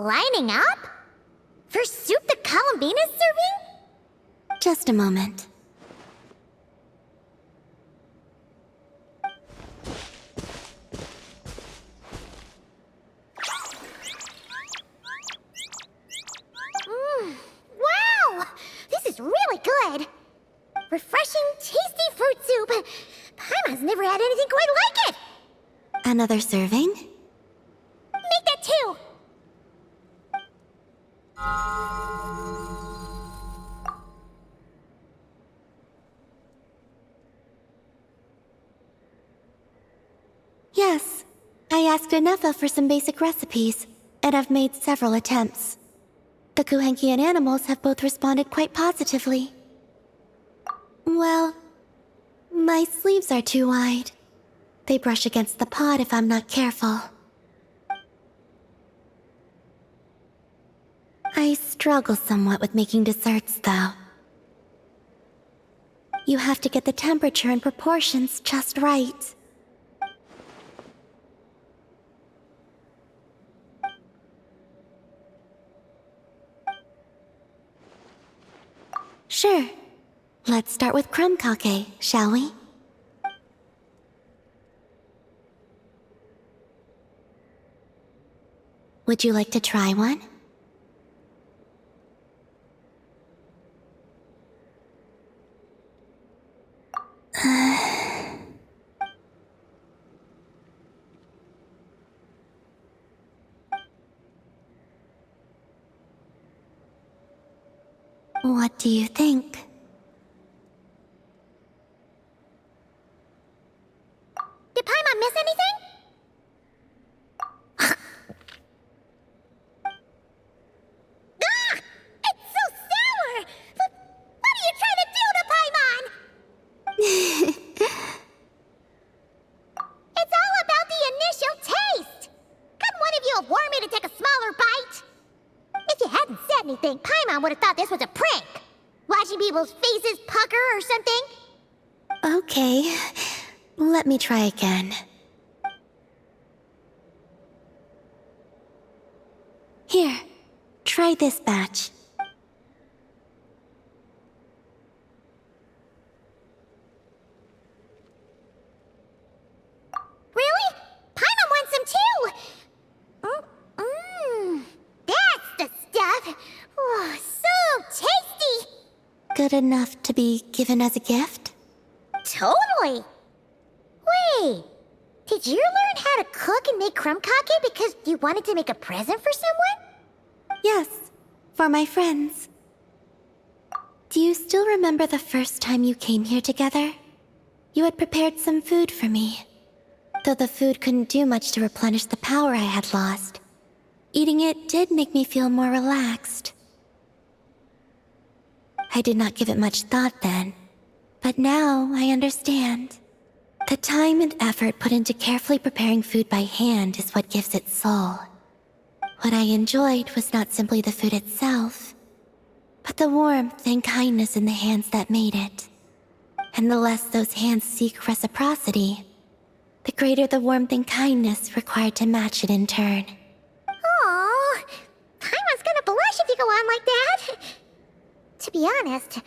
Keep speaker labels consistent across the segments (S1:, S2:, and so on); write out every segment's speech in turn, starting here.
S1: Lining up? For soup the Columbina's serving?
S2: Just a moment.
S1: Wow! This is really good! Refreshing, tasty fruit soup! Paimon's never had anything quite like it!
S2: Another serving?
S1: Make that two!
S2: Yes. I asked Anefa for some basic recipes, and I've made several attempts. The Kuhenkian animals have both responded quite positively. Well, my sleeves are too wide. They brush against the pot if I'm not careful. I struggle somewhat with making desserts, though. You have to get the temperature and proportions just right. Sure. Let's start with crumb kake, shall we? Would you like to try one? What do you think?
S1: Did Paimon miss anything? Ah! It's so sour! What are you trying to do to Paimon? It's all about the initial taste! Couldn't one of you have warned me to take a smaller bite? If you hadn't said anything, Paimon would have thought this was a prank. Watching people's faces pucker or something.
S2: Okay. Let me try again. Here, try this batch.
S1: Really? Paimon wants some too! That's the stuff! Oh, so tasty!
S2: Good enough to be given as a gift?
S1: Totally! Wait, did you learn how to cook and make crumb kake because you wanted to make a present for someone?
S2: Yes, for my friends. Do you still remember the first time you came here together? You had prepared some food for me. Though the food couldn't do much to replenish the power I had lost, eating it did make me feel more relaxed. I did not give it much thought then, but now I understand. The time and effort put into carefully preparing food by hand is what gives it soul. What I enjoyed was not simply the food itself, but the warmth and kindness in the hands that made it. And the less those hands seek reciprocity, the greater the warmth and kindness required to match it in turn.
S1: Oh, Paimon's gonna blush if you go on like that. To be honest,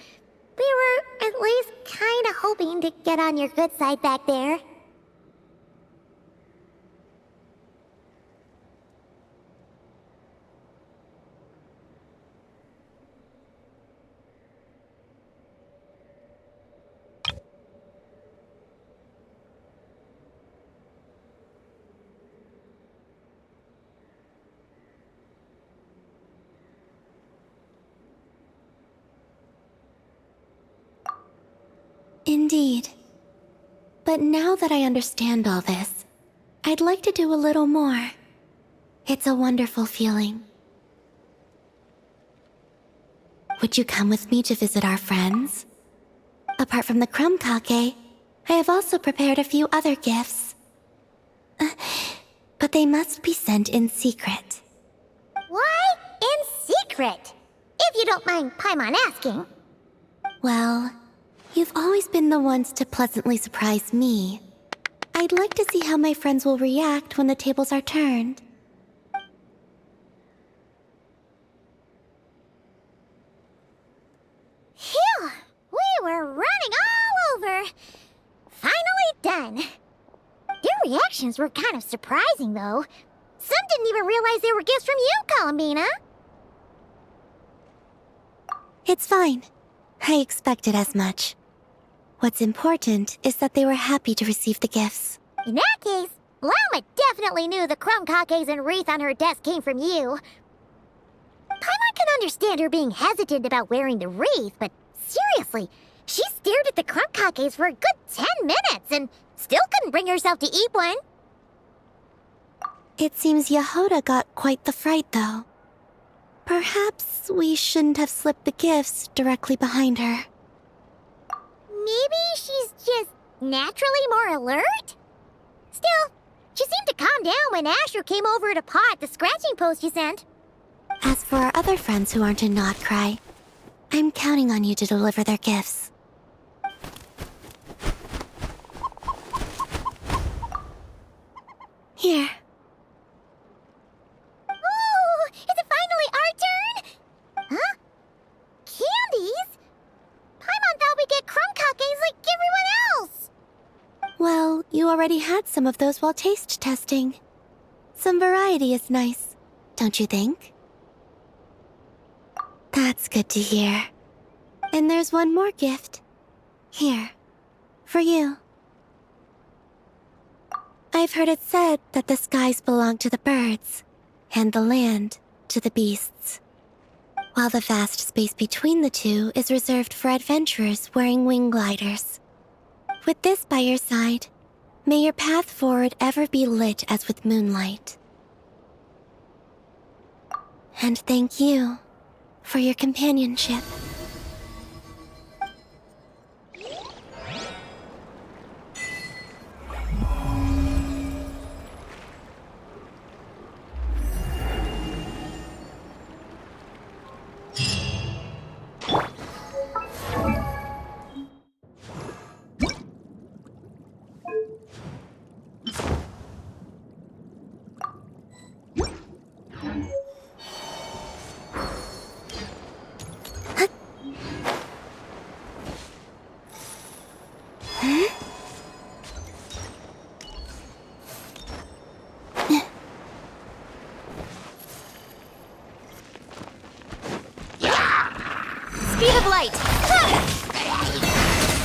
S1: we were at least kinda hoping to get on your good side back there.
S2: Indeed. But now that I understand all this, I'd like to do a little more. It's a wonderful feeling. Would you come with me to visit our friends? Apart from the crumb kake, I have also prepared a few other gifts. But they must be sent in secret.
S1: Why in secret? If you don't mind Paimon asking.
S2: Well, you've always been the ones to pleasantly surprise me. I'd like to see how my friends will react when the tables are turned.
S1: done. Their reactions were kind of surprising, though. Some didn't even realize they were gifts from you, Columbina.
S2: It's fine. I expected as much. What's important is that they were happy to receive the gifts.
S1: In that case, Lama definitely knew the crumb caucase and wreath on her desk came from you. Paimon can understand her being hesitant about wearing the wreath, but seriously, she stared at the crumb caucase for a good 10 minutes and still couldn't bring herself to eat one.
S2: It seems Yahoda got quite the fright, though. Perhaps we shouldn't have slipped the gifts directly behind her.
S1: Maybe she's just naturally more alert? Still, she seemed to calm down when Astro came over to paw at the scratching post you sent.
S2: As for our other friends who aren't in Notcry, I'm counting on you to deliver their gifts. Here.
S1: Ooh, is it finally our turn? Huh? Candies? Paimon thought we'd get crumb cupcakes like everyone else.
S2: Well, you already had some of those while taste testing. Some variety is nice, don't you think? That's good to hear. And there's one more gift. Here, for you. I've heard it said that the skies belong to the birds, and the land to the beasts, while the vast space between the two is reserved for adventurers wearing wing gliders. With this by your side, may your path forward ever be lit as with moonlight. And thank you for your companionship.
S1: Speed of light!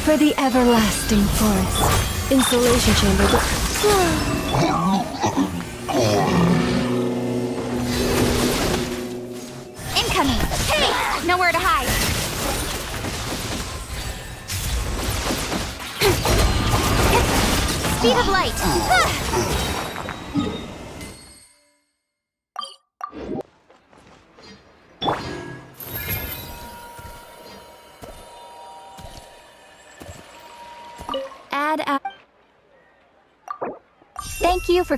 S3: For the everlasting forest. Insulation chamber.
S1: Incoming! Hey! Nowhere to hide! Speed of light!
S3: Thank you for